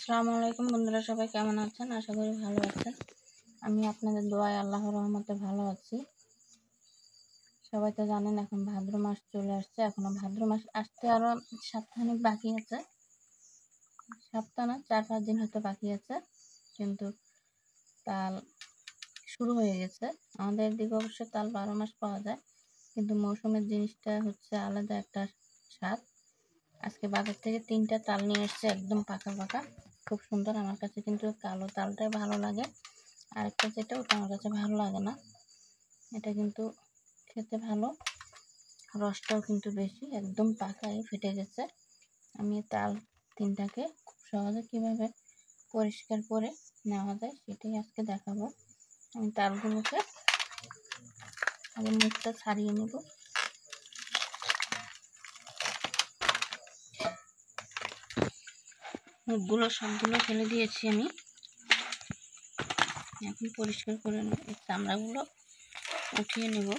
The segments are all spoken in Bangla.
আসসালামু আলাইকুম বন্ধুরা, সবাই কেমন আছেন? আশা করি ভালো আছেন। আমি আপনাদের দোয়ায় আল্লাহর রহমতে ভালো আছি। সবাই তো জানেন এখন ভাদ্র মাস চলে আসছে, এখনো ভাদ্র মাস আসতে আরো সপ্তাহখানেক বাকি আছে। সপ্তাহ না, 4-5 দিন হয়তো বাকি আছে, কিন্তু তাল শুরু হয়ে গেছে। আমাদের দিকে অবশ্য তাল 12 মাস পাওয়া যায়, কিন্তু মৌসুমের জিনিসটা হচ্ছে আলাদা একটা স্বাদ। আজকে বাজার থেকে 3টা তাল নিয়ে এসছে, একদম পাকা পাকা, খুব সুন্দর। আমার কাছে কিন্তু কালো তালটাই ভালো লাগে, আরেকটা যেটা ওটা আমার কাছে ভালো লাগে না। এটা কিন্তু খেতে ভালো, রসটাও কিন্তু বেশি, একদম পাকাই ফেটে গেছে। আমি তাল 3টাকে খুব সহজে কীভাবে পরিষ্কার করে নেওয়া যায় সেটাই আজকে দেখাবো। আমি তালগুলোকে আগে মুখটা ছাড়িয়ে নেব। মুখগুলো সবগুলো ফেলে দিয়েছি আমি, এখন পরিষ্কার করে নেব। এই চামড়াগুলো উঠিয়ে নেব।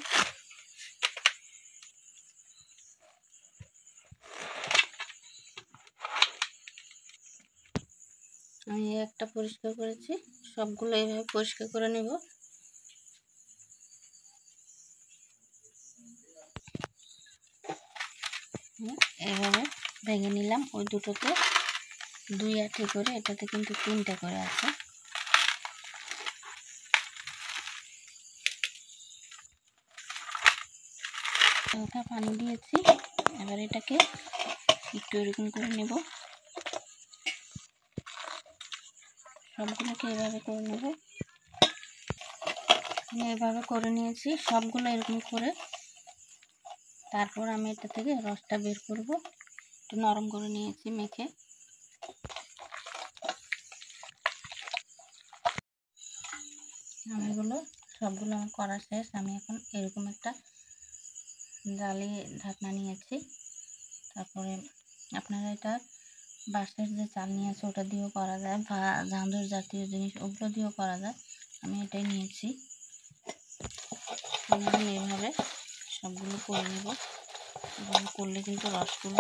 আমি একটা পরিষ্কার করেছি, সবগুলো এইভাবে পরিষ্কার করে নেব। এইভাবে ভেঙে নিলাম। ওই দুটোতে 2 আটি করে, এটাতে কিন্তু 3টে করে আছে। হালকা পানি দিয়েছি, এবার এটাকে একটু এরকম করে নেব। সবগুলোকে এভাবে করে নেব। আমি এভাবে করে নিয়েছি সবগুলো এরকম করে। তারপর আমি এটা থেকে রসটা বের করব। একটু নরম করে নিয়েছি মেখে। এগুলো সবগুলো আমার করা শেষ। আমি এখন এরকম একটা জালি ঢাকনা নিয়েছি। তারপরে আপনারা এটা বাঁশের যে চাল নিয়ে আছে ওটা দিয়েও করা যায়, বা ঝাঁঝর জাতীয় জিনিস ওগুলো দিয়েও করা যায়। আমি এটাই নিয়েছি। আমি এইভাবে সবগুলো করে নেব। এভাবে করলে কিন্তু রসগুলো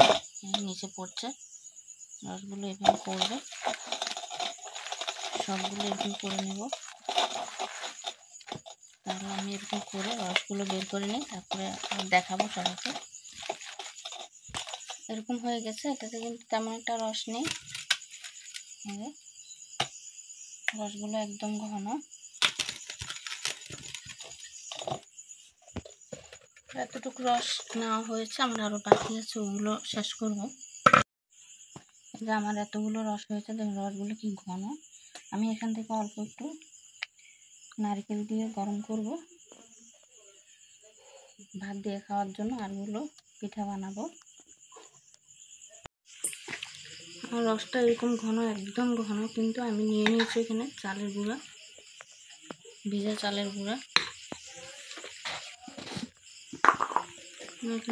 নিচে পড়ছে, রসগুলো এভাবে পড়বে। সবগুলো এরকম করে নেব। তাহলে আমি এরকম করে রসগুলো বের করে নিই, তারপরে দেখাবো সবাইকে। এরকম হয়ে গেছে, এটাতে কিন্তু তেমন একটা রস নেই। রসগুলো একদম ঘন। এতটুকু রস নেওয়া হয়েছে, আমার আরও বাকি আছে, ওগুলো শেষ করব। এই যে আমার এতগুলো রস হয়েছে, দেখুন রসগুলো কি ঘন। আমি এখান থেকে অল্প একটু নারকেল দিয়ে গরম করব ভাত দিয়ে খাওয়ার জন্য, আরগুলো পিঠা বানাবো। আর রসটা এরকম ঘন, একদম ঘন। কিন্তু আমি নিয়ে নিয়েছি এখানে চালের গুঁড়া, ভিজা চালের গুঁড়া।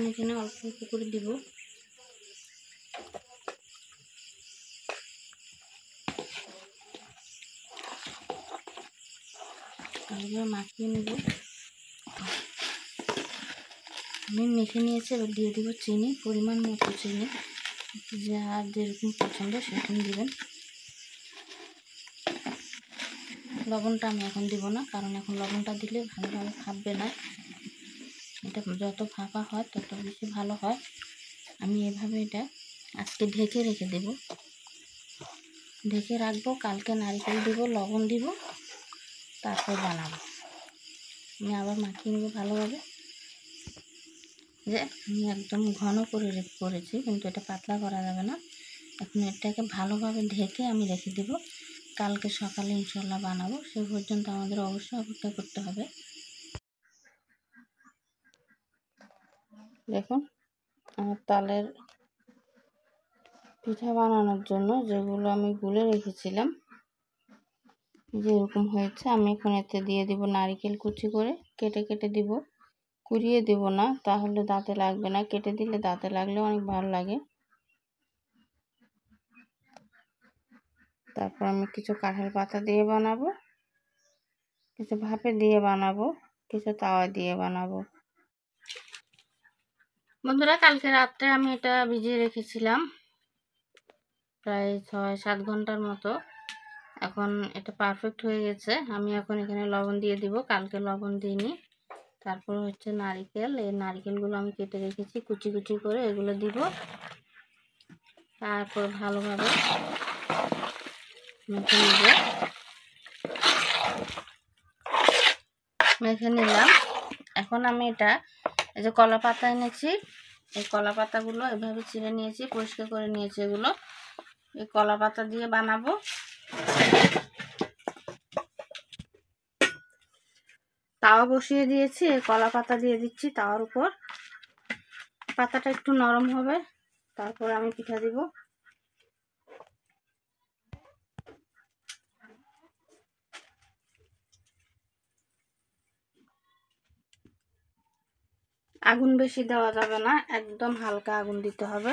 এখানে অল্প অল্প করে দিব। এবার মাখিয়ে নেব। আমি মেখে নিয়েছি, এবার দিয়ে দেবো চিনি, পরিমাণ মতো চিনি, যার যেরকম পছন্দ সেরকম দিবেন। লবণটা আমি এখন দিব না, কারণ এখন লবণটা দিলে ভালোভাবে ফাঁপবে না। এটা যত ফাঁপা হয় তত বেশি ভালো হয়। আমি এভাবে এটা আজকে ঢেকে রেখে দেব, ঢেকে রাখবো। কালকে নারকেল দিব, লবণ দিব, তারপর বানাবো। আমি আবার মাখিয়ে নেব ভালোভাবে। যে আমি একদম ঘন করে করেছি, কিন্তু এটা পাতলা করা যাবে না। এখন এটাকে ভালোভাবে ঢেকে আমি রেখে দেব। কালকে সকালে ইনশাল্লাহ বানাবো, সে পর্যন্ত আমাদের অবশ্যই অপেক্ষা করতে হবে। দেখুন আমার তালের পিঠা বানানোর জন্য যেগুলো আমি গুলে রেখেছিলাম, যে এরকম হয়েছে। আমি এখন এতে দিয়ে দিব নারকেল কুচি করে, কেটে কেটে দিব, কুড়িয়ে দিব না, তাহলে দাঁতে লাগবে না। কেটে দিলে দাঁতে লাগলে অনেক ভালো লাগে। তারপর আমি কিছু কাঁঠাল পাতা দিয়ে বানাবো, কিছু ভাপে দিয়ে বানাবো, কিছু তাওয়া দিয়ে বানাবো। বন্ধুরা, কালকে রাত্রে আমি এটা ভিজিয়ে রেখেছিলাম। প্রায় 6-7 ঘন্টার মতো। এখন এটা পারফেক্ট হয়ে গেছে। আমি এখন এখানে লবণ দিয়ে দিব, কালকে লবণ দিইনি। তারপর হচ্ছে নারকেল, এই নারকেলগুলো আমি কেটে রেখেছি কুচি কুচি করে, এগুলো দিব। তারপর ভালোভাবে মেখে নিব। মেখে নিলাম। এখন আমি এটা, এই যে কলা পাতা এনেছি, এই কলা পাতাগুলো এভাবে ছিঁড়ে নিয়েছি, পরিষ্কার করে নিয়েছি। এগুলো এই কলা পাতা দিয়ে বানাবো। তাওয়া বসিয়ে দিয়েছি, এই কলা পাতা দিয়ে দিচ্ছি তাওয়ার উপর। পাতাটা একটু নরম হবে, তারপর আমি পিঠা দিব। আগুন বেশি দেওয়া যাবে না, একদম হালকা আগুন দিতে হবে।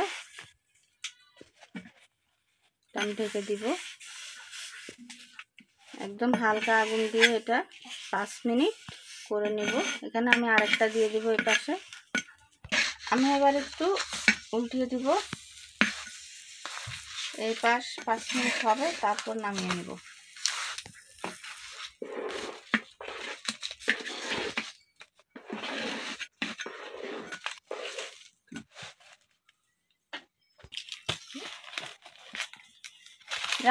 আমি ঢেকে দিব। একদম হালকা আগুন দিয়ে এটা 5 মিনিট করে নেব। এখানে আমি আরেকটা দিয়ে দিব এই পাশে। আমি এবার একটু উল্টিয়ে দিব। এই পাশ 5 মিনিট হবে, তারপর নামিয়ে নেব।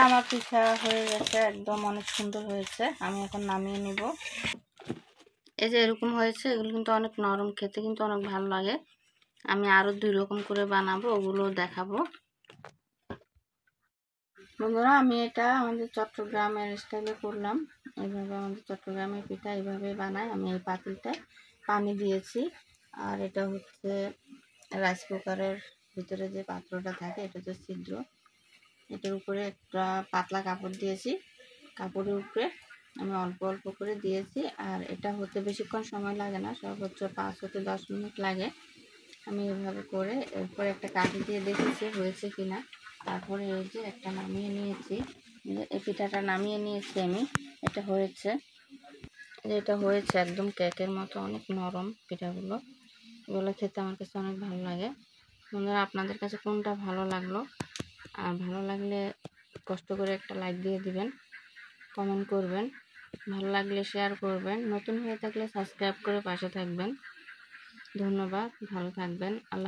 আমার পিঠা হয়ে গেছে, একদম অনেক সুন্দর হয়েছে। আমি এখন নামিয়ে নেব। এই যে এরকম হয়েছে, এগুলো কিন্তু অনেক নরম, খেতে কিন্তু অনেক ভালো লাগে। আমি আরো 2 রকম করে বানাবো, ওগুলো দেখাবো। বন্ধুরা, আমি এটা আমাদের চট্টগ্রামের স্টাইলে করলাম। এইভাবে আমাদের চট্টগ্রামের পিঠা এইভাবে বানায়। আমি এই পাতিলটায় পানি দিয়েছি, আর এটা হচ্ছে রাইস কুকারের ভিতরে যে পাত্রটা থাকে, এটা হচ্ছে ছিদ্র। এটার উপরে একটা পাতলা কাপড় দিয়েছি, কাপড়ের উপরে আমি অল্প অল্প করে দিয়েছি। আর এটা হতে বেশিক্ষণ সময় লাগে না, সর্বোচ্চ 5 থেকে 10 মিনিট লাগে। আমি এভাবে করে এরপর একটা কাঠি দিয়ে দেখেছি হয়েছে কিনা। তারপরে এই যে একটা নামিয়ে নিয়েছি, এই পিঠাটা নামিয়ে নিয়েছি আমি। এটা হয়েছে, এটা হয়েছে একদম কেকের মতো, অনেক নরম পিঠাগুলো। এগুলো খেতে আমার কাছে অনেক ভালো লাগে। বন্ধুরা, আপনাদের কাছে কোনটা ভালো লাগলো? আর ভালো লাগলে কষ্ট করে একটা লাইক দিয়ে দিবেন, কমেন্ট করবেন, ভালো লাগলে শেয়ার করবেন, নতুন হয়ে থাকলে সাবস্ক্রাইব করে পাশে থাকবেন। ধন্যবাদ, ভালো থাকবেন। আল্লাহ।